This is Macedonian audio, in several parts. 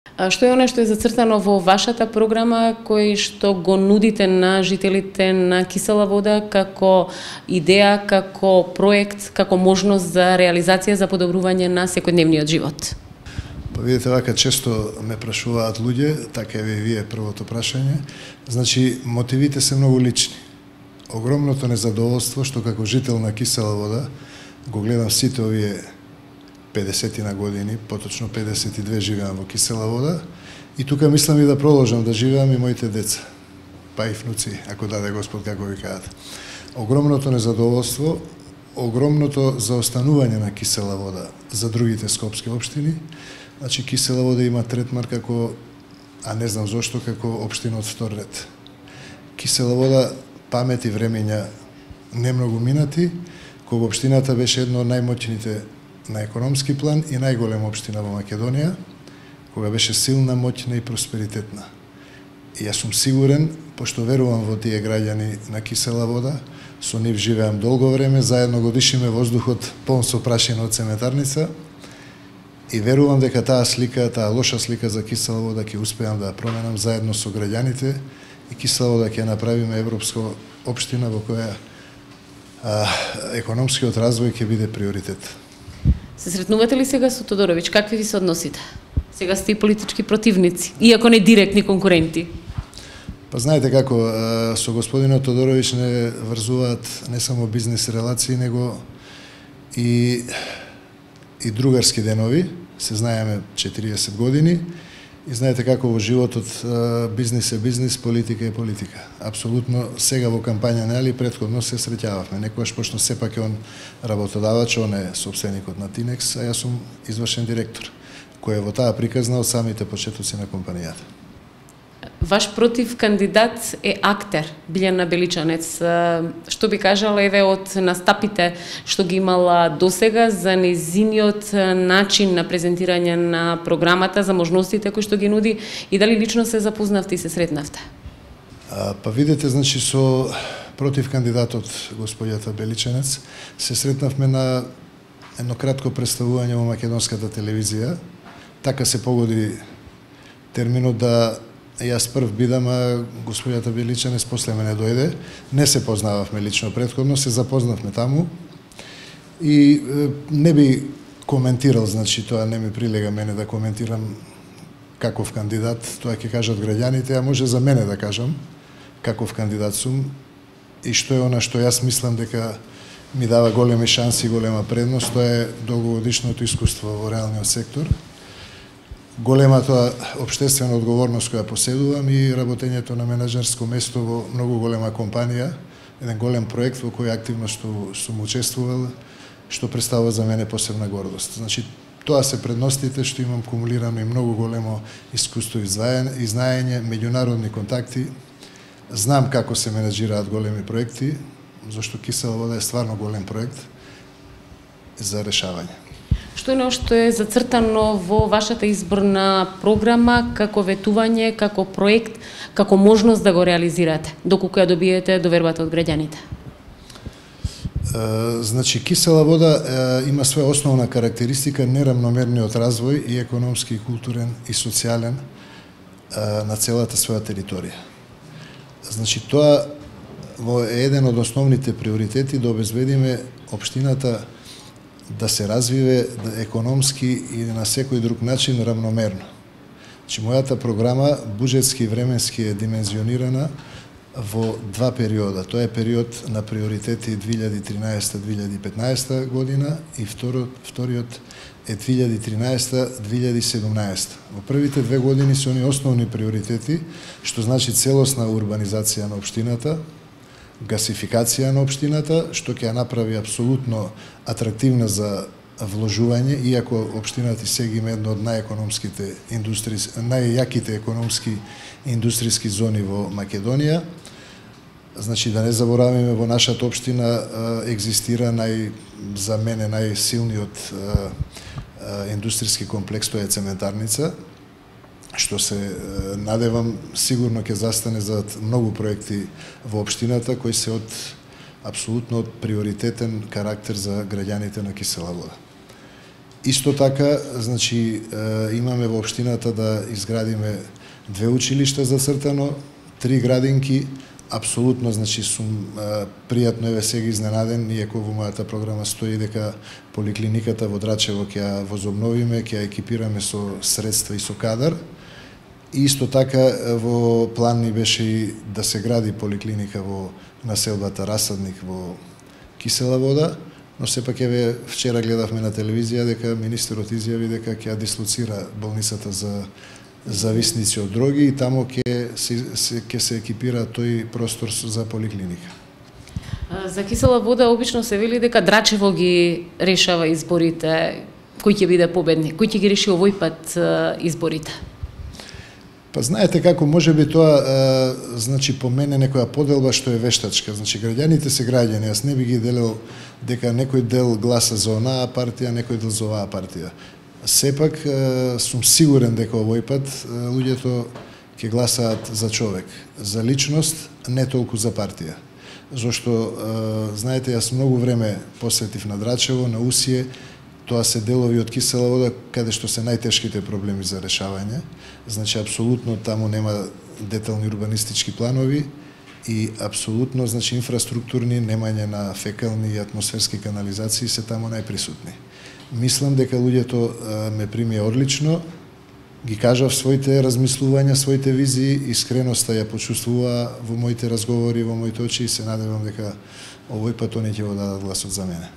Што е оно што е зацртано во вашата програма кој што го нудите на жителите на Кисела Вода како идеја, како проект, како можност за реализација за подобрување на секојдневниот живот? Па видите, вака често ме прашуваат луѓе, така е вие првото прашање. Значи, мотивите се многу лични. Огромното незадоволство што како жител на Кисела Вода го гледам сите овие 50 на години, поточно 52 живеам во Кисела Вода и тука мислам и да продолжам да живеам и моите деца, па и внуци, ако даде Господ, како ви кажат. Огромното незадоволство, огромното заостанување на Кисела Вода за другите скопски општини. Значи, Кисела Вода има третман како, а не знам зошто, како општина од втор ред. Кисела Вода памет и времења не многу минати, кога општината беше едно од најмоćните на економски план и најголема општина во Македонија, кога беше силна, моќна и просперитетна. И јас сум сигурен, пошто верувам во тие граѓани на Кисела Вода, со нив живеам долго време, заедно го дишиме воздухот полн со прашина од цементарница и верувам дека таа слика, таа лоша слика за Кисела Вода ќе успеам да ја променам заедно со граѓаните и Кисела Вода ќе направиме европска општина во која економскиот развој ќе биде приоритет. Се сретнувате ли сега со Тодоровиќ? Какви ви се односите? Сега сте и политички противници, иако не директни конкуренти. Па знаете како, со господинот Тодоровиќ не врзуваат не само бизнес релации, него и другарски денови. Се знаеме 40 години и знаете како во животот бизнес е бизнес, политика е политика. Апсолутно сега во кампања нели претходно се среќававме. Некогаш пошто сепак е он работодавач, он е сопственикот на Тинекс, а јас сум извршен директор, кој е во таа приказна од самите почетоци на компанијата. Ваш против кандидат е актер, Билјана Беличанец. Што би кажала еве од настапите што ги имала досега за незиниот начин на презентирање на програмата, за можностите кои што ги нуди и дали лично се запознавте и се сретнавте? Па видите, значи со против кандидатот господјата Беличанец се сретнавме на едно кратко представување во македонската телевизија. Така се погоди терминот да јас прв бидам, а господјата Беличанец после мене дојде. Не се познававме лично претходно, се запознавме таму и не би коментирал, значи тоа не ми прилега мене да коментирам каков кандидат, тоа ќе кажат граѓаните, а може за мене да кажам каков кандидат сум и што е она што јас мислам дека ми дава големи шанси и голема предност, тоа е долгогодишното искуство во реалниот сектор, големата општествена одговорност која поседувам и работењето на менаџерско место во многу голема компанија, еден голем проект во кој активно сум учествувал, што представува за мене посебна гордост. Значи, тоа се предностите што имам кумулирано и многу големо искуство и знаење, меѓународни контакти. Знам како се менаџираат големи проекти, зашто Кисела Вода е стварно голем проект за решавање. Што е што е зацртано во вашата изборна програма како ветување, како проект, како можност да го реализирате, доколку ја добиете довербата од граѓаните? Значи, Кисела Вода има своја основна карактеристика неравномерниот развој и економски, и културен и социјален на целата своја територија. Значи, тоа е еден од основните приоритети да обезбедиме општината да се развиве економски и на секој друг начин равномерно. Значи, мојата програма буџетски и временски е димензионирана во два периода. Тоа е период на приоритети 2013-2015 година и вториот е 2013-2017. Во првите две години се они основни приоритети, што значи целосна урбанизација на општината, гасификација на општината, што ќе ја направи апсолутно атрактивна за вложување, иако општината сега има едно од најјаките економски и индустријски зони во Македонија. Значи, да не забораваме, во нашата општина екзистира за мене најсилниот индустријски комплекс, тоа е цементарница, што се надевам сигурно ќе застане за многу проекти во општината кои се од апсолутно од приоритетен карактер за граѓаните на Кисела Вода. Исто така, значи, имаме во општината да изградиме 2 училишта за цртано, 3 градинки, апсолутно, значи, сум пријатно еве сега изненаден, иако во мојата програма стои дека поликлиниката во Драчево ќе ја возобновиме, ќе ја екипираме со средства и со кадар. И исто така во план ни беше и да се гради поликлиника во населбата Расадник во Кисела Вода, но сепак еве вчера гледавме на телевизија дека министерот изјави дека ќе ја дислоцира болницата за зависници од дроги и тамо ќе се екипира тој простор за поликлиника. За Кисела Вода обично се вели дека Драчево ги решава изборите, кој ќе биде победник, кој ќе ги реши овој пат изборите? Па знаете како можеби тоа значи по мене некоја поделба што е вештачка. Значи граѓаните се граѓани, јас не би ги делел дека некој дел гласа за онаа партија, некој дел за оваа партија. Сепак сум сигурен дека овој пат луѓето ќе гласаат за човек, за личност, не толку за партија. Зошто знаете, јас многу време посветив на Драчево, на Усие, тоа се делови од Кисела Вода каде што се најтешките проблеми за решавање. Значи апсолутно таму нема детални урбанистички планови и апсолутно значи инфраструктурни, немање на фекални и атмосферски канализации се таму најприсутни. Мислам дека луѓето ме примија одлично, ги кажав своите размислувања, своите визии, искреноста ја почувствува во моите разговори, во моите очи и се надевам дека овој пат они ќе го дадат гласот за мене.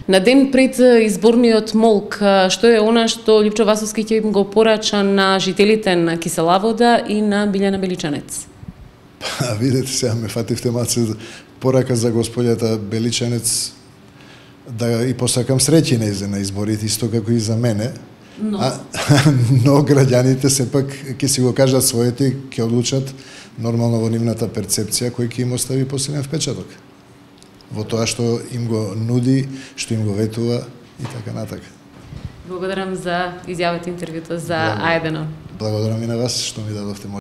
На ден пред изборниот молк, што е она што Лјупчо Васовски ќе им го порача на жителите на Кисела Вода и на Билјана Беличанец? Па, видете, сега ме фативте маце порака за господјата Беличанец да и посакам среќи нејзе на изборите, исто како и за мене. Но граѓаните сепак ќе си го кажат своето и ќе одлучат нормално во нивната перцепција кој ќе им остави посилен впечаток во тоа што им го нуди, што им го ветува и така натака. Благодарам за изјавата интервјуто за А1. Благодарам и на вас што ми дадовте